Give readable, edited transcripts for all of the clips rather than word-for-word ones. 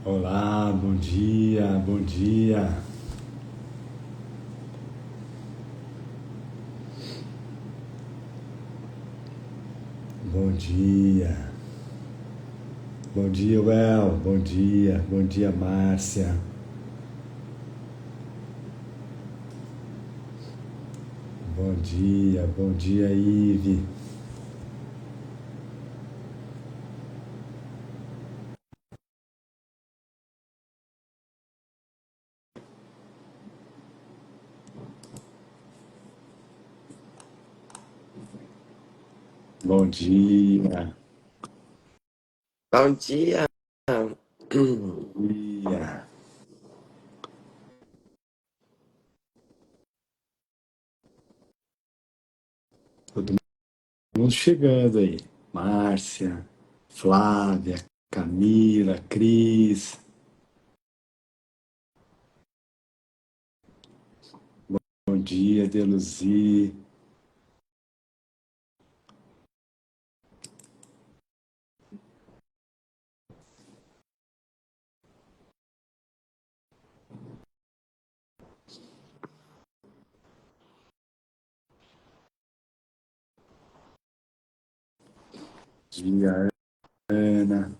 Olá, bom dia, bom dia. Bom dia. Bom dia, Well. Bom dia. Bom dia, Márcia. Bom dia, Ive. Bom dia. Bom dia. Bom dia. Todo mundo chegando aí. Márcia, Flávia, Camila, Cris. Bom dia, Deluzi. Dia, Ana.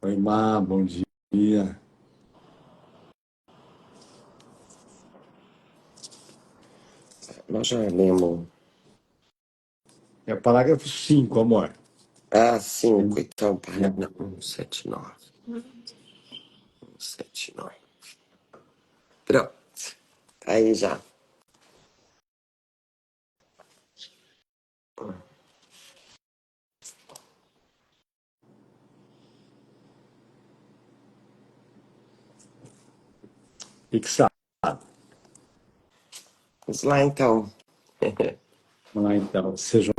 Oi, Má, bom dia. Nós já lemos. É o parágrafo 5, amor. 5, então, página 179. 179. Pronto. Tá aí já. Fixado. Vamos lá, então. Vamos lá, então. Sejam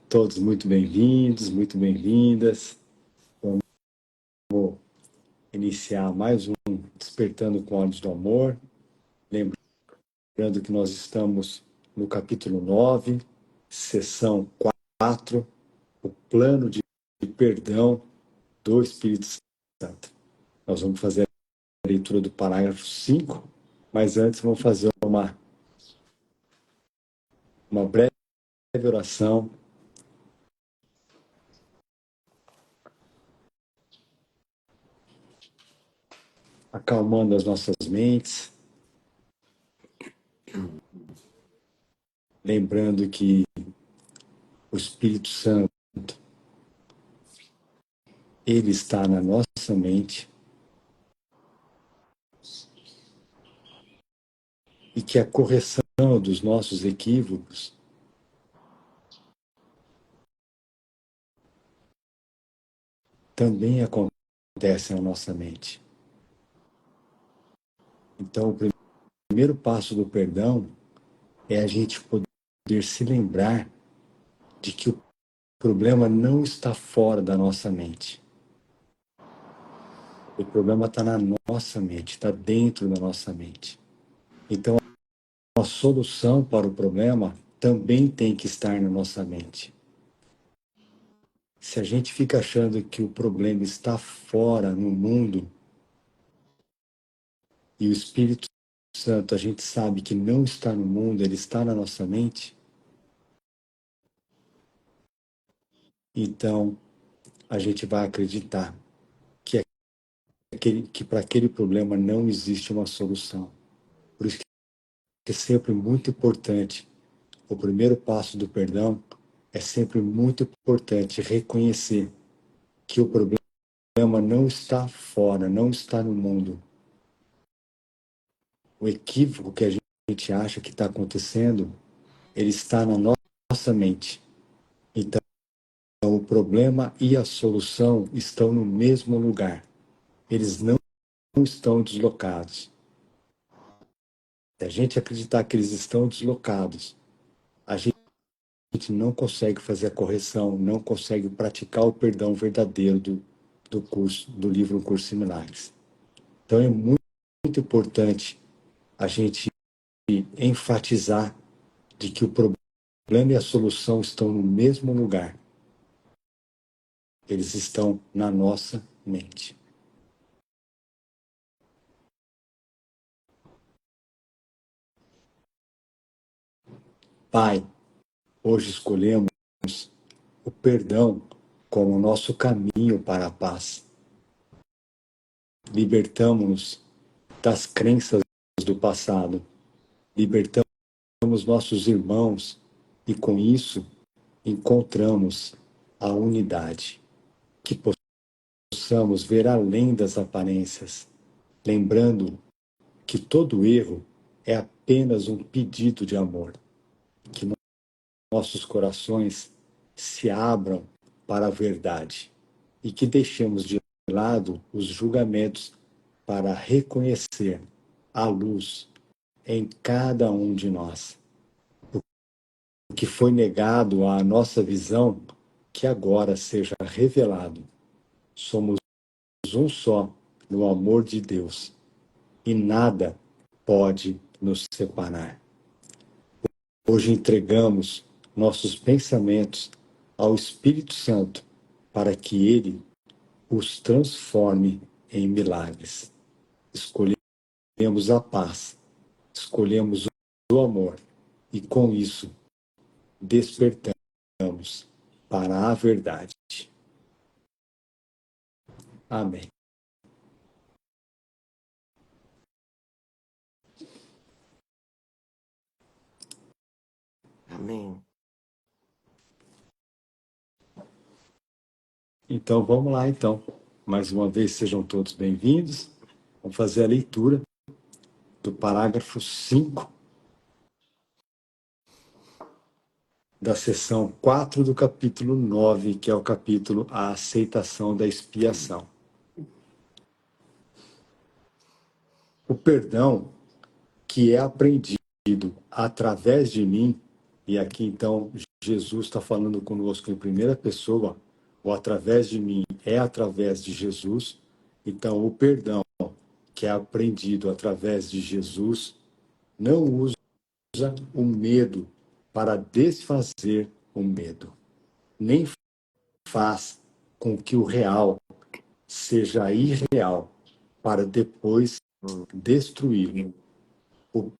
todos muito bem-vindos, muito bem-vindas. Vamos iniciar mais um Despertando com Olhos do Amor. Lembrando que nós estamos no capítulo 9, sessão 4, o plano de perdão do Espírito Santo. Nós vamos fazer a leitura do parágrafo 5, mas antes vamos fazer uma breve oração, acalmando as nossas mentes, lembrando que o Espírito Santo, ele está na nossa mente e que a correção dos nossos equívocos também acontece na nossa mente. Então, o primeiro passo do perdão é a gente poder se lembrar de que o problema não está fora da nossa mente. O problema está na nossa mente, está dentro da nossa mente. Então, a solução para o problema também tem que estar na nossa mente. Se a gente fica achando que o problema está fora no mundo e o Espírito Santo, a gente sabe que não está no mundo, ele está na nossa mente, então a gente vai acreditar que para aquele problema não existe uma solução. Por isso que é sempre muito importante, o primeiro passo do perdão é sempre muito importante reconhecer que o problema não está fora, não está no mundo. O equívoco que a gente acha que está acontecendo, ele está na nossa mente. Então, o problema e a solução estão no mesmo lugar. Eles não estão deslocados. Se a gente acreditar que eles estão deslocados, a gente não consegue fazer a correção, não consegue praticar o perdão verdadeiro do curso, do livro Um Curso em Milagres. Então é muito importante a gente enfatizar de que o problema problema e a solução estão no mesmo lugar. Eles estão na nossa mente. Pai, hoje escolhemos o perdão como nosso caminho para a paz. Libertamos-nos das crenças do passado. Libertamos nossos irmãos e, com isso, encontramos a unidade. Que possamos ver além das aparências, lembrando que todo erro é apenas um pedido de amor. Que nossos corações se abram para a verdade e que deixemos de lado os julgamentos para reconhecer a luz em cada um de nós. O que foi negado à nossa visão, que agora seja revelado. Somos um só no amor de Deus e nada pode nos separar. Hoje entregamos nossos pensamentos ao Espírito Santo para que ele os transforme em milagres. Escolhemos a paz, escolhemos o amor e com isso despertamos para a verdade. Amém. Amém. Então vamos lá então. Mais uma vez sejam todos bem-vindos. Vamos fazer a leitura do parágrafo 5 da seção 4 do capítulo 9, que é o capítulo A Aceitação da Expiação. O perdão que é aprendido através de mim, e aqui então Jesus está falando conosco em primeira pessoa, o através de mim é através de Jesus, então o perdão que é aprendido através de Jesus não usa o medo para desfazer o medo, nem faz com que o real seja irreal para depois destruí-lo. O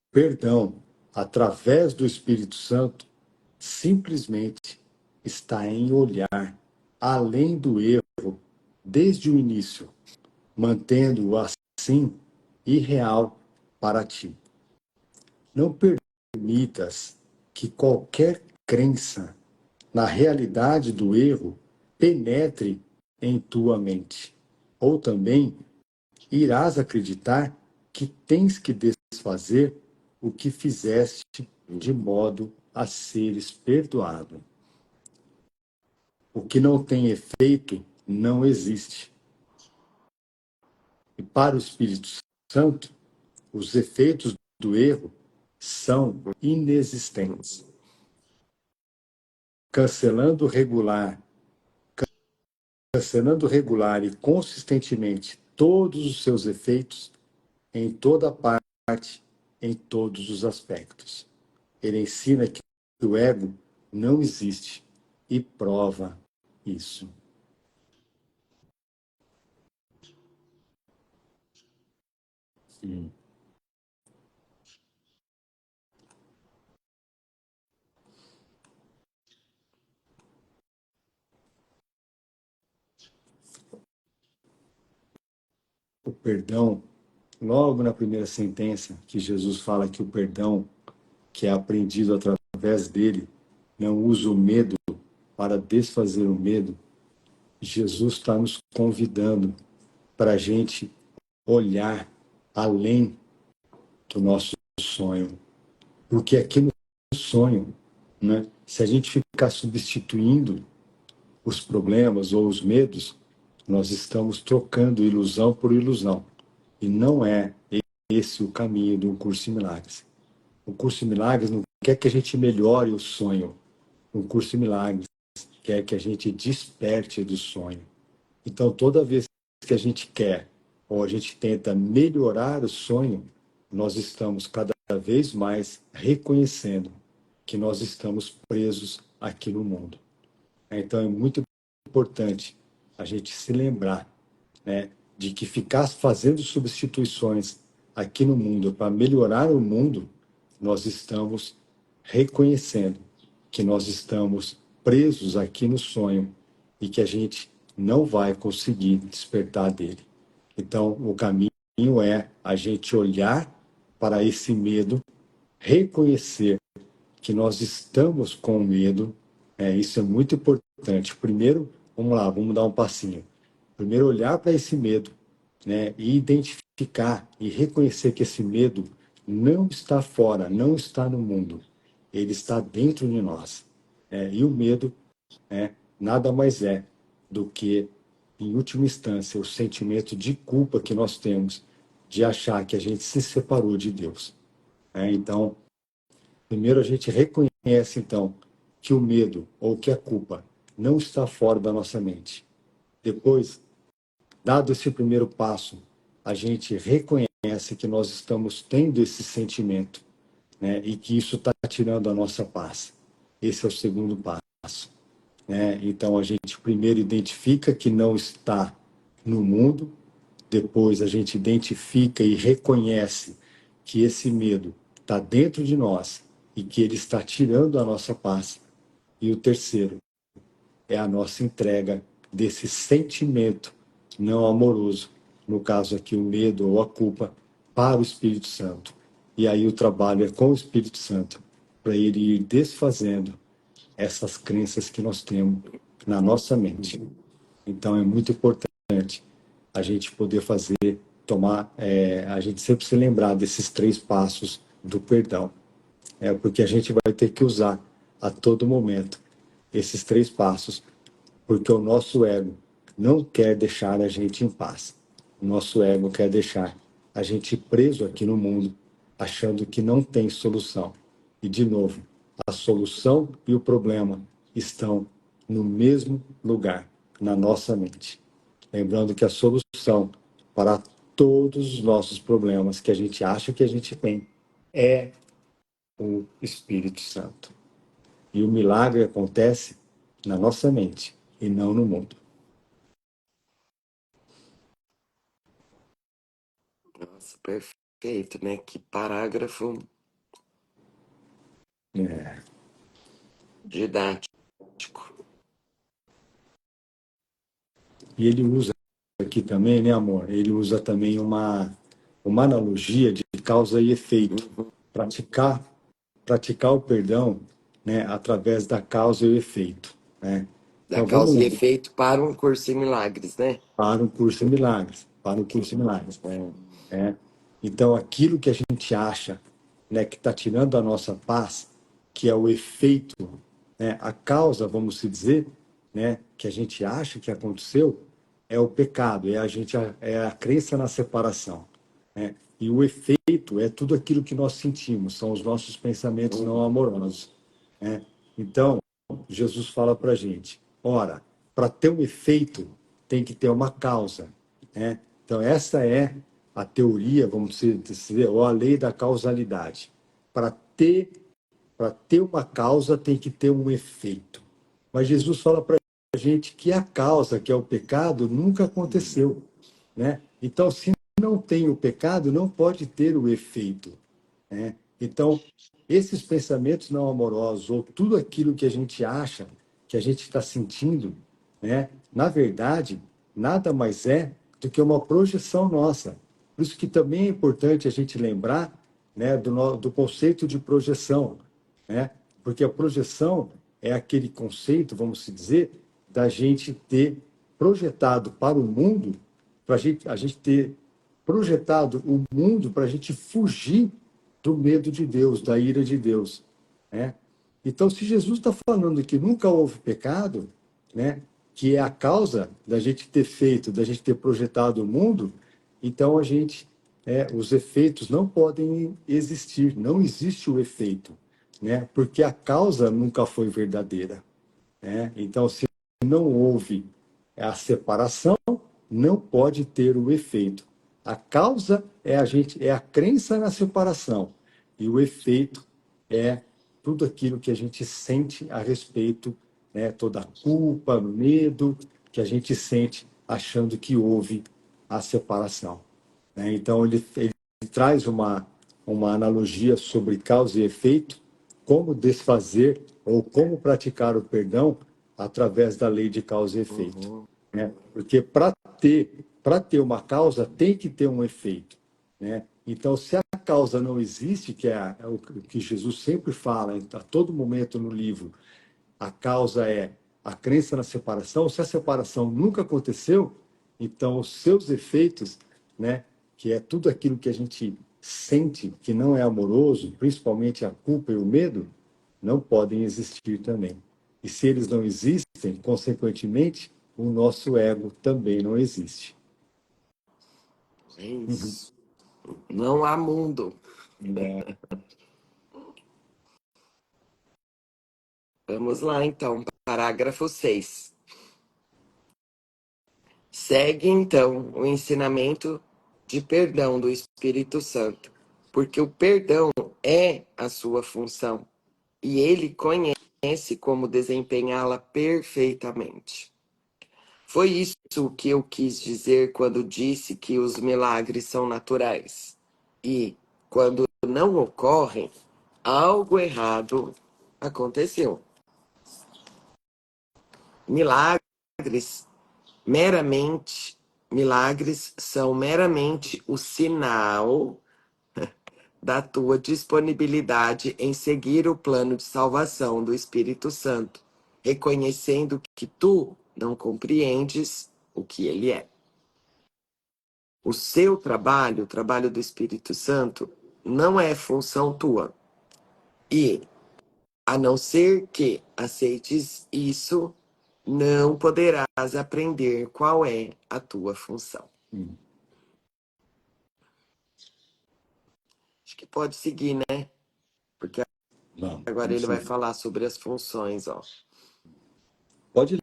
perdão, através do Espírito Santo, simplesmente está em olhar além do erro desde o início, mantendo-o assim irreal para ti. Não permitas que qualquer crença na realidade do erro penetre em tua mente. Ou também irás acreditar que tens que desfazer o que fizeste de modo a seres perdoado. O que não tem efeito não existe. E para o Espírito Santo, os efeitos do erro são inexistentes. Cancelando regular e consistentemente todos os seus efeitos em toda parte, em todos os aspectos. Ele ensina que o ego não existe e prova isso. Sim. O perdão, logo na primeira sentença, que Jesus fala que o perdão que é aprendido através dele não usa o medo para desfazer o medo, Jesus está nos convidando para a gente olhar além do nosso sonho. Porque aqui no sonho, né, se a gente ficar substituindo os problemas ou os medos, nós estamos trocando ilusão por ilusão. E não é esse o caminho do Curso em Milagres. O Curso em Milagres não quer que a gente melhore o sonho. O Curso em Milagres quer que a gente desperte do sonho. Então, toda vez que a gente quer ou a gente tenta melhorar o sonho, nós estamos cada vez mais reconhecendo que nós estamos presos aqui no mundo. Então é muito importante a gente se lembrar, né, de que ficar fazendo substituições aqui no mundo para melhorar o mundo, nós estamos reconhecendo que nós estamos presos aqui no sonho e que a gente não vai conseguir despertar dele. Então, o caminho é a gente olhar para esse medo, reconhecer que nós estamos com medo, isso é muito importante. Primeiro, vamos lá, vamos dar um passinho. Primeiro, olhar para esse medo, né, e identificar e reconhecer que esse medo não está fora, não está no mundo, ele está dentro de nós. E o medo, nada mais é do que, em última instância, o sentimento de culpa que nós temos de achar que a gente se separou de Deus. Então, primeiro a gente reconhece, então, que o medo ou que a culpa não está fora da nossa mente. Depois, dado esse primeiro passo, a gente reconhece que nós estamos tendo esse sentimento, né, e que isso está tirando a nossa paz. Esse é o segundo passo. Então, a gente primeiro identifica que não está no mundo, depois a gente identifica e reconhece que esse medo está dentro de nós e que ele está tirando a nossa paz. E o terceiro é a nossa entrega desse sentimento não amoroso, no caso aqui o medo ou a culpa, para o Espírito Santo. E aí o trabalho é com o Espírito Santo, para ele ir desfazendo essas crenças que nós temos na nossa mente. Então é muito importante a gente poder a gente sempre se lembrar desses 3 passos do perdão. Porque a gente vai ter que usar a todo momento esses 3 passos, porque o nosso ego não quer deixar a gente em paz. O nosso ego quer deixar a gente preso aqui no mundo, achando que não tem solução. E, de novo, a solução e o problema estão no mesmo lugar, na nossa mente. Lembrando que a solução para todos os nossos problemas que a gente acha que a gente tem é o Espírito Santo. E o milagre acontece na nossa mente e não no mundo. Nossa, perfeito, né? Que parágrafo É. didático. E ele usa aqui também, né, amor? Ele usa também uma analogia de causa e efeito. Praticar o perdão, né, através da causa e o efeito. Né? Da Então, vamos causa lá. e efeito para um curso em milagres, né? Para o curso em milagres. Para o curso em milagres. Então, aquilo que a gente acha, né, que está tirando a nossa paz, que é o efeito, né, a causa, vamos se dizer, né, que a gente acha que aconteceu, é o pecado, é a crença na separação. Né? E o efeito é tudo aquilo que nós sentimos, são os nossos pensamentos não amorosos. Né? Então, Jesus fala para a gente, ora, para ter um efeito, tem que ter uma causa. Né? Então, essa é a teoria, vamos dizer, ou a lei da causalidade. Para ter uma causa, tem que ter um efeito. Mas Jesus fala para a gente que a causa, que é o pecado, nunca aconteceu. Né? Então, se não tem o pecado, não pode ter o efeito. Né? Então, esses pensamentos não amorosos, ou tudo aquilo que a gente acha, que a gente está sentindo, né? Na verdade, nada mais é do que uma projeção nossa. Por isso que também é importante a gente lembrar, né, do conceito de projeção. Né? Porque a projeção é aquele conceito, vamos dizer, da gente ter projetado para o mundo, para a gente ter projetado o mundo para a gente fugir do medo de Deus, da ira de Deus. Né? Então, se Jesus está falando que nunca houve pecado, né, que é a causa da gente ter feito, da gente ter projetado o mundo, então os efeitos não podem existir, não existe o efeito, né, porque a causa nunca foi verdadeira. Né? Então, se não houve a separação, não pode ter o efeito. A causa é a crença na separação e o efeito é tudo aquilo que a gente sente a respeito, né, toda a culpa, medo que a gente sente achando que houve a separação, né? Então, ele traz uma analogia sobre causa e efeito, como desfazer ou como praticar o perdão através da lei de causa e efeito, Uhum. né? Porque para ter uma causa tem que ter um efeito, né? Então, se a causa não existe, que é o que Jesus sempre fala a todo momento no livro, a causa é a crença na separação. Se a separação nunca aconteceu, então os seus efeitos, né, que é tudo aquilo que a gente sente que não é amoroso, principalmente a culpa e o medo, não podem existir também. E se eles não existem, consequentemente, o nosso ego também não existe. É isso. Não há mundo. Vamos lá, então. Parágrafo 6. Segue, então, o ensinamento de perdão do Espírito Santo, porque o perdão é a sua função e ele conhece como desempenhá-la perfeitamente. Foi isso que eu quis dizer quando disse que os milagres são naturais. E, quando não ocorrem, algo errado aconteceu. Milagres meramente, milagres são meramente o sinal da tua disponibilidade em seguir o plano de salvação do Espírito Santo, reconhecendo que tu não compreendes o que ele é. O seu trabalho, o trabalho do Espírito Santo, não é função tua. E, a não ser que aceites isso, não poderás aprender qual é a tua função. Acho que pode seguir, né? Porque agora Vamos ele vai seguir. falar sobre as funções, ó. Pode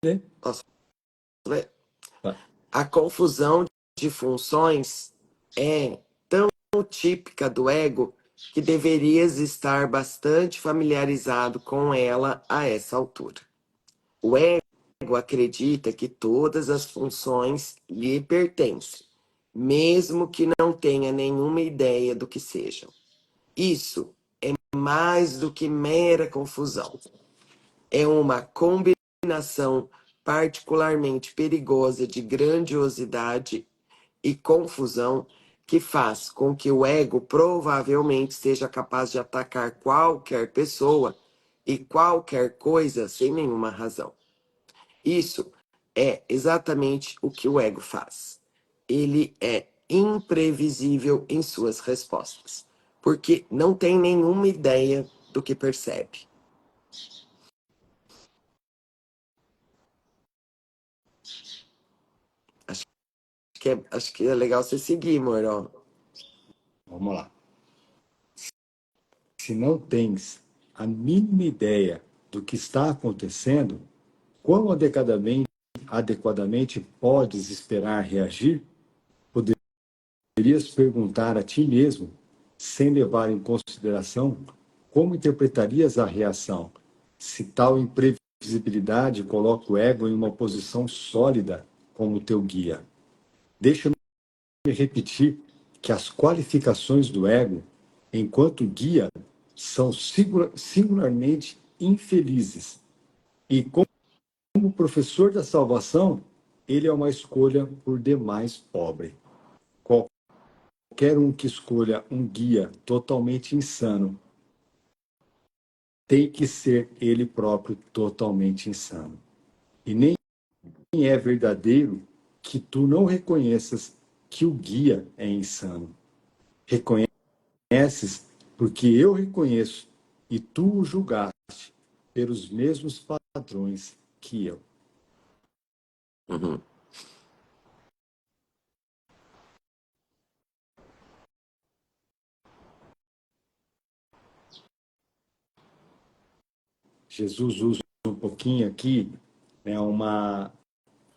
ler. Posso ler? Vai. A confusão de funções é tão típica do ego que deverias estar bastante familiarizado com ela a essa altura. O ego acredita que todas as funções lhe pertencem, mesmo que não tenha nenhuma ideia do que sejam. Isso é mais do que mera confusão. É uma combinação particularmente perigosa de grandiosidade e confusão que faz com que o ego provavelmente seja capaz de atacar qualquer pessoa e qualquer coisa sem nenhuma razão. Isso é exatamente o que o ego faz. Ele é imprevisível em suas respostas, porque não tem nenhuma ideia do que percebe. Acho que é legal você seguir, amor. Ó. Vamos lá. Se não tens a mínima ideia do que está acontecendo, quão adequadamente podes esperar reagir? Poderias perguntar a ti mesmo, sem levar em consideração como interpretarias a reação, se tal imprevisibilidade coloca o ego em uma posição sólida como teu guia. Deixa-me repetir que as qualificações do ego, enquanto guia, são singularmente infelizes. E como professor da salvação, ele é uma escolha por demais pobre. Qualquer um que escolha um guia totalmente insano tem que ser ele próprio totalmente insano. E nem é verdadeiro que tu não reconheças que o guia é insano. Reconheces porque eu reconheço e tu o julgaste pelos mesmos padrões que eu. Uhum. Jesus usa um pouquinho aqui, né,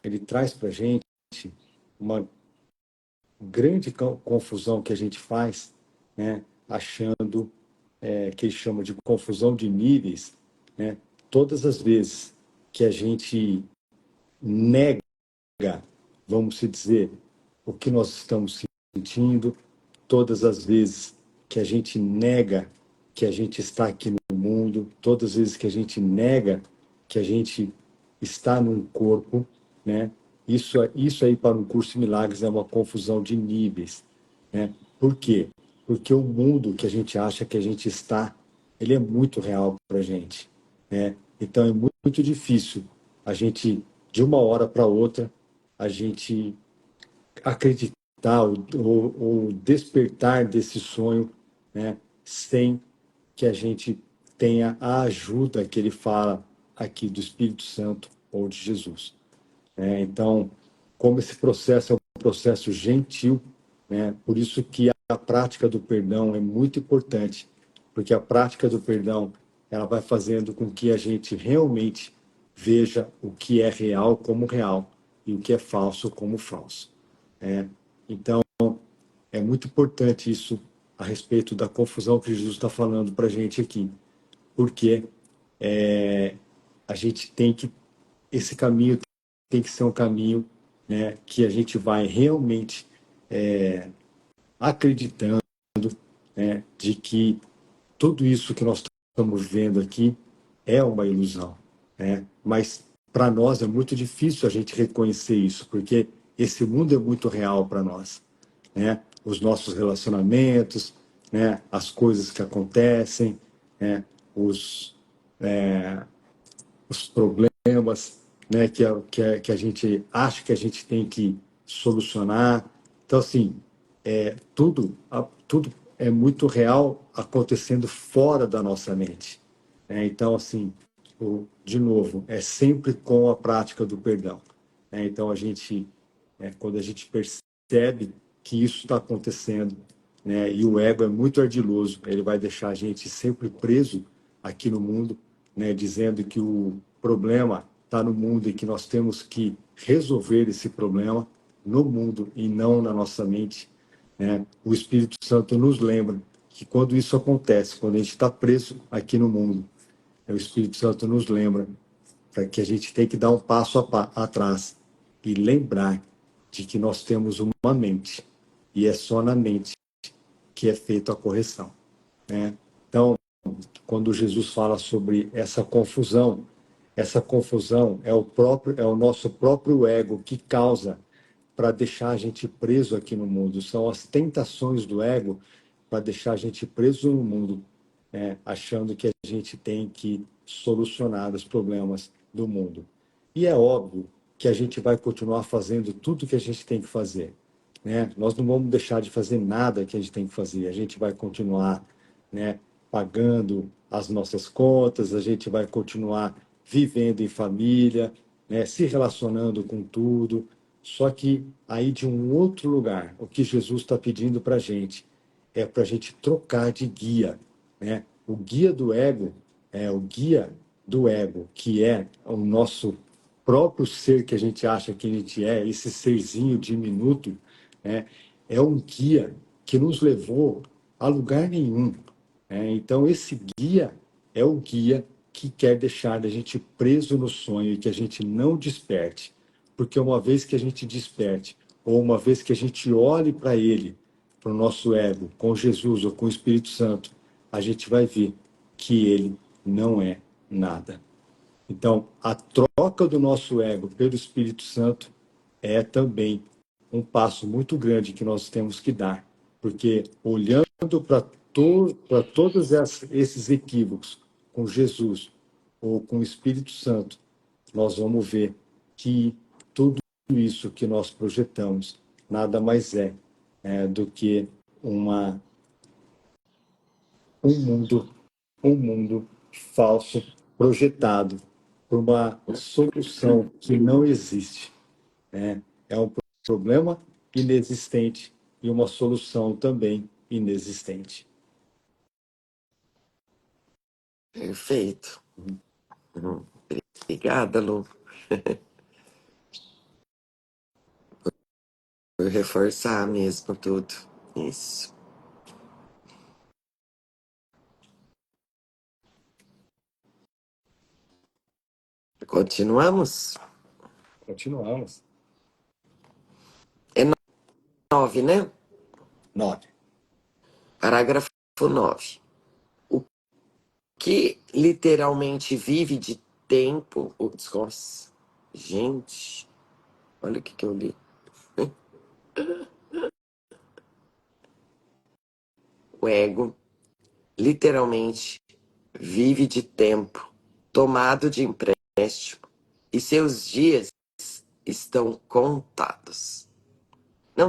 ele traz para a gente uma grande confusão que a gente faz, né, achando que ele chama de confusão de níveis, né? Todas as vezes que a gente nega, vamos se dizer, o que nós estamos sentindo, todas as vezes que a gente nega que a gente está aqui no mundo, todas as vezes que a gente nega que a gente está num corpo, né? Isso aí para um curso de milagres é uma confusão de níveis, né? Por quê? Porque o mundo que a gente acha que a gente está, ele é muito real para a gente, né? Então é muito difícil a gente, de uma hora para outra, a gente acreditar ou despertar desse sonho, né, sem que a gente tenha a ajuda que ele fala aqui do Espírito Santo ou de Jesus. Então, como esse processo é um processo gentil, né, por isso que a prática do perdão é muito importante, porque a prática do perdão ela vai fazendo com que a gente realmente veja o que é real como real e o que é falso como falso. Né? Então, é muito importante isso a respeito da confusão que Jesus está falando para a gente aqui, porque a gente tem que, esse caminho tem que ser um caminho, né, que a gente vai realmente acreditando, né, de que tudo isso que nós estamos vendo aqui é uma ilusão, né? Mas para nós é muito difícil a gente reconhecer isso, porque esse mundo é muito real para nós, né? Os nossos relacionamentos, né? As coisas que acontecem, né? Os, os problemas, né? Que a gente acha que a gente tem que solucionar. Então, assim, tudo é muito real acontecendo fora da nossa mente. Né? Então, assim, de novo, é sempre com a prática do perdão. Né? Então, quando a gente percebe que isso está acontecendo, né? E o ego é muito ardiloso, ele vai deixar a gente sempre preso aqui no mundo, né? Dizendo que o problema está no mundo e que nós temos que resolver esse problema no mundo e não na nossa mente, né? O Espírito Santo nos lembra que quando isso acontece, quando a gente está preso aqui no mundo, o Espírito Santo nos lembra para que a gente tem que dar um passo atrás e lembrar de que nós temos uma mente e é só na mente que é feita a correção, né? Então, quando Jesus fala sobre essa confusão é o nosso próprio ego que causa para deixar a gente preso aqui no mundo. São as tentações do ego para deixar a gente preso no mundo, né? Achando que a gente tem que solucionar os problemas do mundo. E é óbvio que a gente vai continuar fazendo tudo que a gente tem que fazer, né? Nós não vamos deixar de fazer nada que a gente tem que fazer. A gente vai continuar, né, pagando as nossas contas, a gente vai continuar vivendo em família, né, se relacionando com tudo. Só que aí de um outro lugar, o que Jesus está pedindo para a gente é para a gente trocar de guia, né? O guia do ego é o guia do ego, que é o nosso próprio ser que a gente acha que a gente é, esse serzinho diminuto, né? É um guia que nos levou a lugar nenhum. Então, esse guia é o guia que quer deixar a gente preso no sonho e que a gente não desperte. Porque uma vez que a gente desperte, ou uma vez que a gente olhe para ele, para o nosso ego, com Jesus ou com o Espírito Santo, a gente vai ver que ele não é nada. Então, a troca do nosso ego pelo Espírito Santo é também um passo muito grande que nós temos que dar, porque olhando para todos esses equívocos com Jesus ou com o Espírito Santo, nós vamos ver que tudo isso que nós projetamos nada mais do que uma, um mundo um mundo falso projetado por uma solução que não existe, né? É um problema inexistente e uma solução também inexistente. Perfeito. Obrigada, Lu, por reforçar mesmo tudo. Isso. Continuamos? Continuamos. É 9, né? 9. Parágrafo 9. O que literalmente vive de tempo. Nossa, gente, olha o que eu li. O ego literalmente vive de tempo, tomado de empréstimo, e seus dias estão contados. Não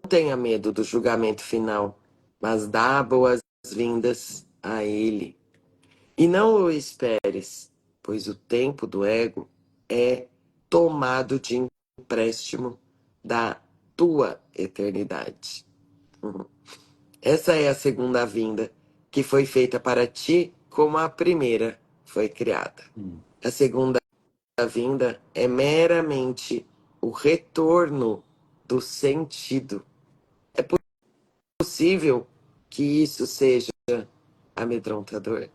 tenha medo do julgamento final, mas dá boas-vindas a ele. E não o esperes, pois o tempo do ego é tomado de empréstimo da tua eternidade. Essa é a segunda vinda, que foi feita para ti como a primeira foi criada. A segunda vinda é meramente o retorno do sentido. É possível que isso seja amedrontador?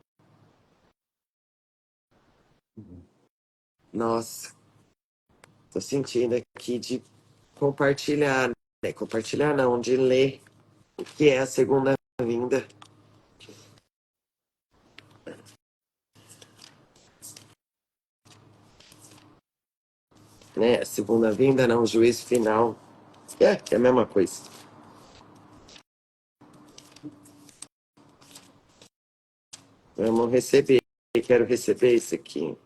Nossa, tô sentindo aqui de compartilhar, né? Compartilhar não, de ler o que é a segunda vinda. Né? A segunda vinda não, juízo final. É a mesma coisa. Vamos receber. Quero receber isso aqui.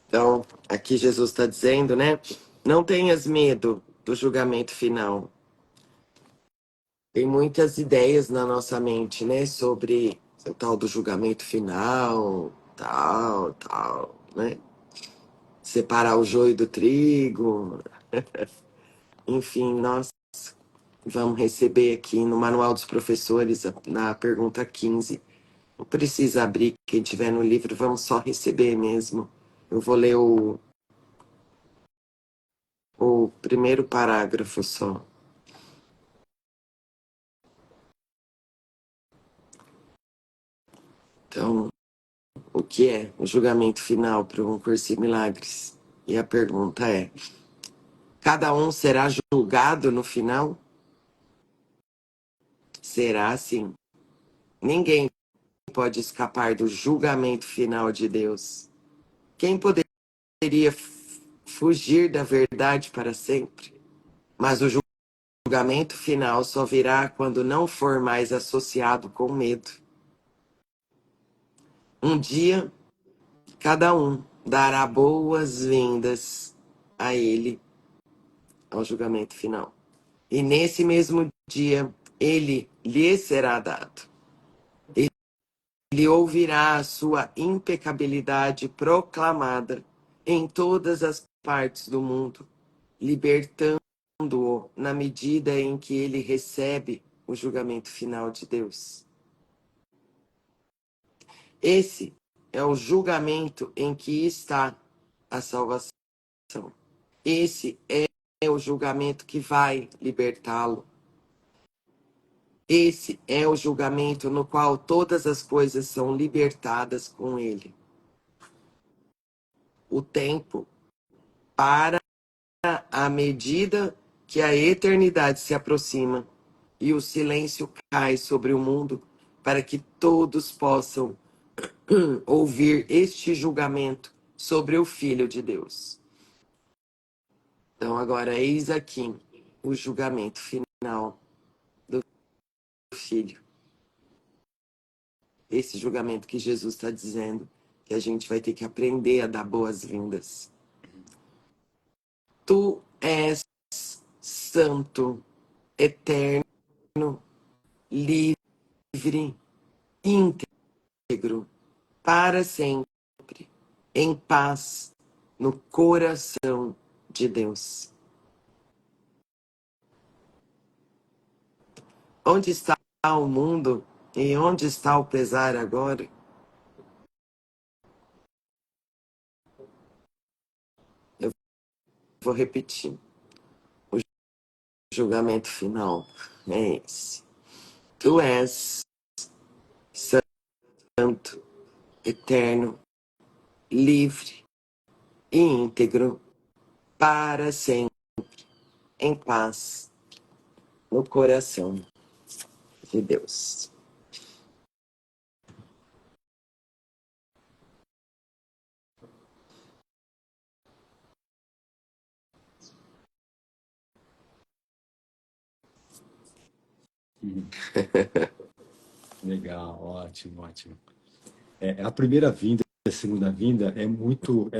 Então, aqui Jesus está dizendo, né? Não tenhas medo do julgamento final. Tem muitas ideias na nossa mente, né? Sobre o tal do julgamento final, tal, né? Separar o joio do trigo. Enfim, nós vamos receber aqui no Manual dos Professores, na pergunta 15. Não precisa abrir, quem tiver no livro, vamos só receber mesmo. Eu vou ler o primeiro parágrafo só. Então, o que é o julgamento final para um curso em milagres? E a pergunta é: cada um será julgado no final? Será assim? Ninguém pode escapar do julgamento final de Deus. Quem poderia fugir da verdade para sempre? Mas o julgamento final só virá quando não for mais associado com medo. Um dia, cada um dará boas-vindas a ele ao julgamento final. E nesse mesmo dia, ele lhe será dado. Ele ouvirá a sua impecabilidade proclamada em todas as partes do mundo, libertando-o na medida em que ele recebe o julgamento final de Deus. Esse é o julgamento em que está a salvação. Esse é o julgamento que vai libertá-lo. Esse é o julgamento no qual todas as coisas são libertadas com ele. O tempo para à medida que a eternidade se aproxima e o silêncio cai sobre o mundo para que todos possam ouvir este julgamento sobre o Filho de Deus. Então agora eis aqui o julgamento final do Filho. Esse julgamento que Jesus está dizendo que a gente vai ter que aprender a dar boas-vindas. Tu és santo, eterno, livre, íntegro, para sempre, em paz, no coração de Deus. Onde está o mundo e onde está o pesar agora? Eu vou repetir. O julgamento final é esse. Tu és santo, eterno, livre e íntegro, para sempre, em paz, no coração de Deus. Legal, ótimo, ótimo. A primeira vinda e a segunda vinda é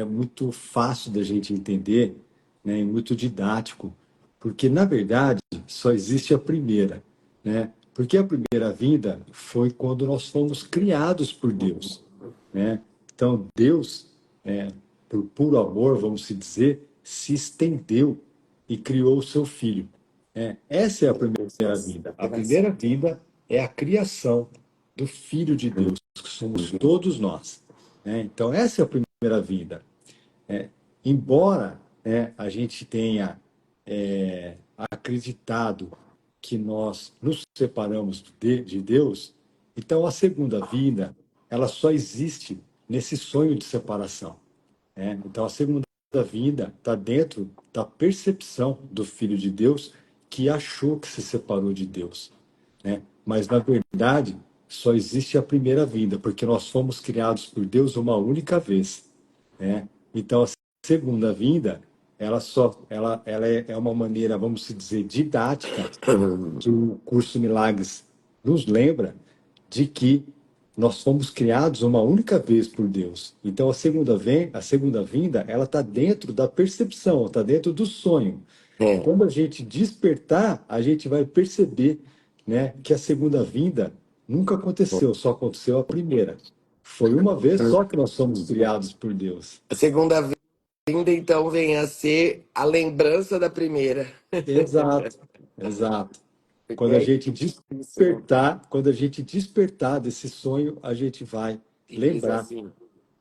muito fácil da gente entender, né? E muito didático, porque na verdade só existe a primeira, né? Porque a primeira vinda foi quando nós fomos criados por Deus, né? Então Deus, por puro amor, vamos se dizer, se estendeu e criou o seu filho. Essa é a primeira vinda. A primeira vinda é a criação do Filho de Deus, que somos todos nós, né? Então, essa é a primeira vinda. Embora, né, a gente tenha acreditado que nós nos separamos de Deus, então a segunda vinda, ela só existe nesse sonho de separação, né? Então, a segunda vinda está dentro da percepção do Filho de Deus que achou que se separou de Deus, né? Mas, na verdade, só existe a primeira vinda, porque nós fomos criados por Deus uma única vez, né? Então, a segunda vinda, ela é uma maneira, vamos se dizer, didática, que o curso Milagres nos lembra de que nós fomos criados uma única vez por Deus. Então a segunda vinda, ela está dentro da percepção, está dentro do sonho. É. Quando a gente despertar, a gente vai perceber, né, que a segunda vinda nunca aconteceu, só aconteceu a primeira. Foi uma vez só que nós somos criados por Deus. A segunda vinda, então, vem a ser a lembrança da primeira. Exato, exato. Quando a É gente isso, né? despertar, quando a gente despertar desse sonho, Isso, lembrar, assim.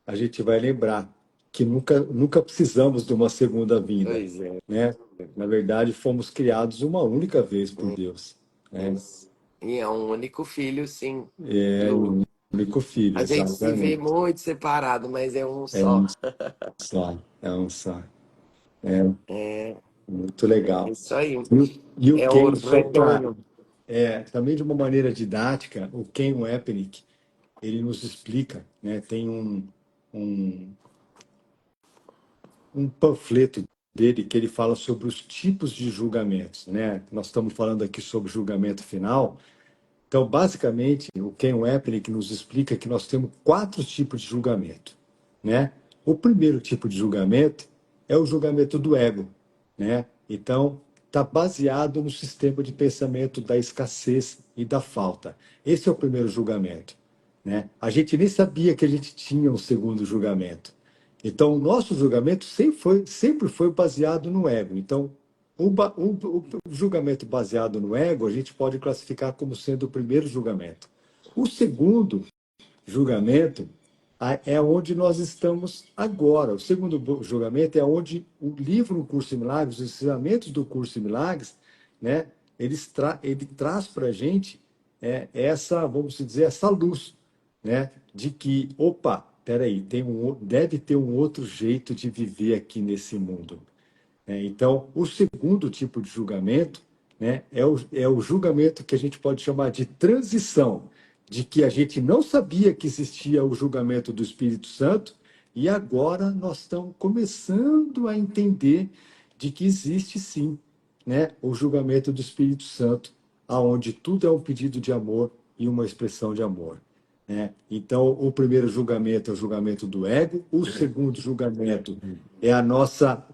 a gente vai lembrar que nunca precisamos de uma segunda vinda, Pois é. né? Na verdade, fomos criados uma única vez por Deus, É né? isso. E é um único filho, sim. É o único filho, A gente se vê exatamente. muito separado, mas é um É só. um só, é um só. É Muito legal. isso aí. E o É o Ken, só para retorno. também de uma maneira didática, o Ken Wapnick, ele nos explica, né? Tem um, um panfleto dele que ele fala sobre os tipos de julgamentos, né? Nós estamos falando aqui sobre julgamento final. Então, basicamente, o Ken Wapnick nos explica que nós temos 4 tipos de julgamento, né? O primeiro tipo de julgamento é o julgamento do ego, né? Então, está baseado no sistema de pensamento da escassez e da falta. Esse é o primeiro julgamento, né? A gente nem sabia que a gente tinha um segundo julgamento. Então, o nosso julgamento sempre foi baseado no ego. Então, o julgamento baseado no ego, a gente pode classificar como sendo o primeiro julgamento. O segundo julgamento é onde nós estamos agora. O segundo julgamento é onde o livro O Curso em Milagres, os ensinamentos do Curso em Milagres, né, ele traz para a gente essa, vamos dizer, essa luz, né, de que, opa, peraí, deve ter um outro jeito de viver aqui nesse mundo. Então, o segundo tipo de julgamento, né, é o julgamento que a gente pode chamar de transição, de que a gente não sabia que existia o julgamento do Espírito Santo e agora nós estamos começando a entender de que existe sim, né, o julgamento do Espírito Santo, aonde tudo é um pedido de amor e uma expressão de amor, né? Então, o primeiro julgamento é o julgamento do ego, o segundo julgamento é a nossa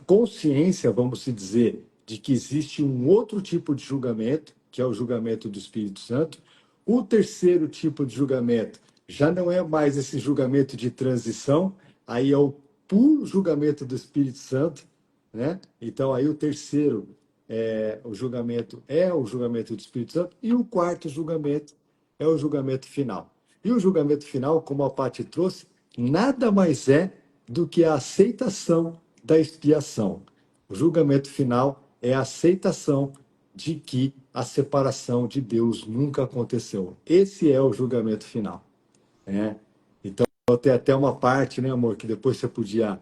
consciência, vamos se dizer, de que existe um outro tipo de julgamento, que é o julgamento do Espírito Santo. O terceiro tipo de julgamento já não é mais esse julgamento de transição, aí é o puro julgamento do Espírito Santo, né? Então, aí o terceiro é o julgamento do Espírito Santo, e o quarto julgamento é o julgamento final. E o julgamento final, como a Paty trouxe, nada mais é do que a aceitação da expiação. O julgamento final é a aceitação de que a separação de Deus nunca aconteceu. Esse é o julgamento final, né? Então, tem até uma parte, né, amor, que depois você podia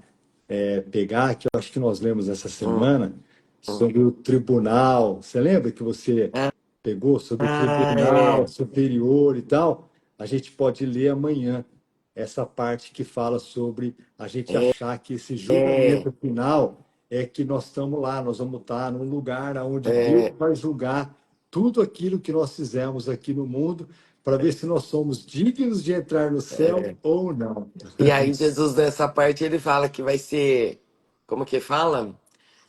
pegar, que eu acho que nós lemos essa Hum, semana, hum. sobre o tribunal. Você lembra que você Ah, pegou sobre o Tribunal é, Superior e tal? A gente pode ler amanhã essa parte que fala sobre a gente é, achar que esse é, julgamento final é que nós estamos lá, nós vamos estar num lugar onde Deus é, vai julgar tudo aquilo que nós fizemos aqui no mundo para ver se nós somos dignos de entrar no céu é. ou não. E aí Jesus nessa parte ele fala que vai ser, como que fala?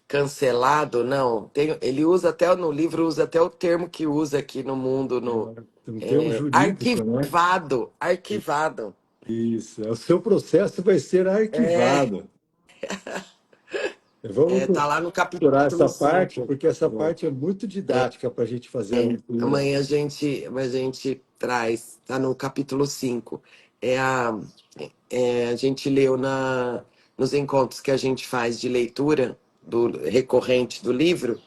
Cancelado, não. Ele usa até no livro, usa até o termo que usa aqui no mundo, no É um termo jurídico, né? arquivado, arquivado. Isso. O seu processo vai ser É, arquivado. Vamos tá lá no procurar capítulo essa parte, 5. porque essa parte é muito didática para a gente fazer a leitura. Amanhã a gente traz, tá no capítulo 5. A gente leu nos encontros que a gente faz de leitura do recorrente do livro.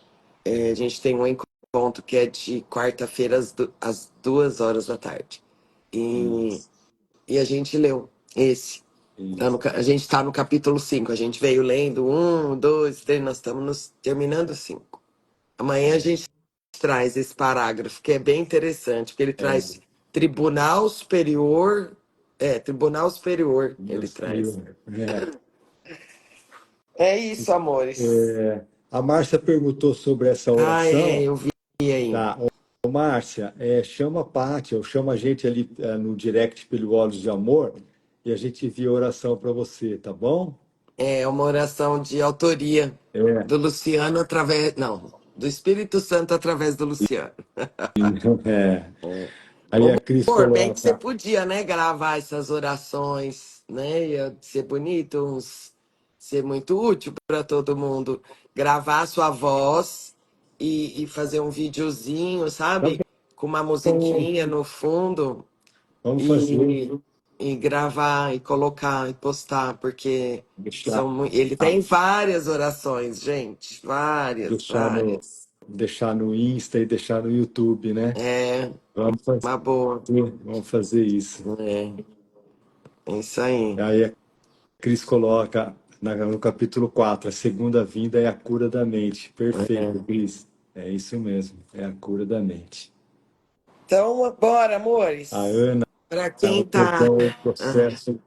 A gente tem um encontro que é de quarta-feira às 2 horas da tarde. E, Isso, e a gente leu esse. isso. A gente está no capítulo 5. A gente veio lendo um, dois, três, nós estamos terminando o 5. Amanhã a gente traz esse parágrafo, que é bem interessante, porque ele traz É, Tribunal Superior. Tribunal Superior meu ele traz. Senhor. É. É isso, amores. A Márcia perguntou sobre essa oração. Eu vi aí. Tá. Ô, Márcia, chama a Pátia, ou chama a gente ali no direct pelo Olhos de Amor e a gente envia a oração para você, tá bom? É uma oração de autoria É. do Luciano através. Não, do Espírito Santo através do Luciano. É. Aí Ô, a Cris amor, bem que você coloca. podia, né, gravar essas orações, né? Ia ser bonito, ser muito útil para todo mundo. Gravar a sua voz e fazer um videozinho, Tá sabe? Com uma bom, musiquinha no fundo vamos fazer. e, e gravar e colocar e postar, porque Deixar, ele ah, tem várias orações, gente. Várias, deixar no, várias. deixar no Insta e deixar no YouTube, né? É Vamos fazer, uma boa. vamos fazer isso. É isso aí. Aí a Cris coloca no capítulo 4, a segunda vinda é a cura da mente. Perfeito, É. Cris. É isso mesmo, é a cura da mente. Então, bora, A amores. Ana, Para o quem tá. perdão é um Ah, processo,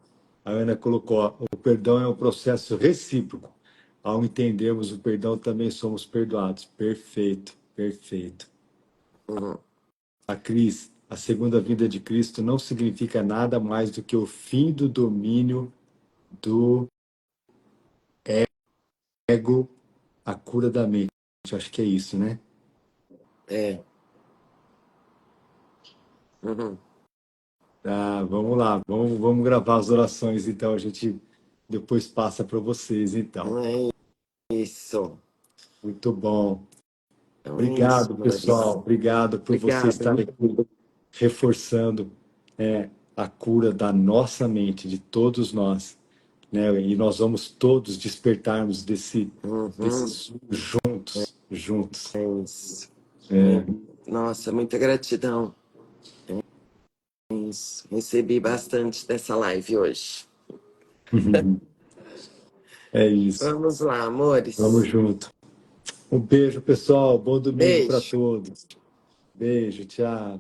a Ana colocou, ó, o perdão é um processo recíproco. Ao entendermos o perdão, também somos perdoados. Perfeito, perfeito. uhum, A Cris, a segunda vinda de Cristo não significa nada mais do que o fim do domínio do ego, a cura da mente. Eu acho que é isso, né? é. Uhum, Tá, vamos lá, vamos gravar as orações, então a gente depois passa para vocês, então. é isso. Muito bom. Então é isso, Obrigado, amores. pessoal. Obrigado por você Obrigada. estar aqui reforçando a cura da nossa mente, de todos nós, né? E nós vamos todos despertarmos Uhum, desses juntos, juntos. é isso. Nossa, muita gratidão. É isso. Recebi bastante dessa live hoje. É isso. Vamos lá, Vamos amores. junto. Um beijo, pessoal. Bom domingo para Beijo. todos. Beijo, tchau.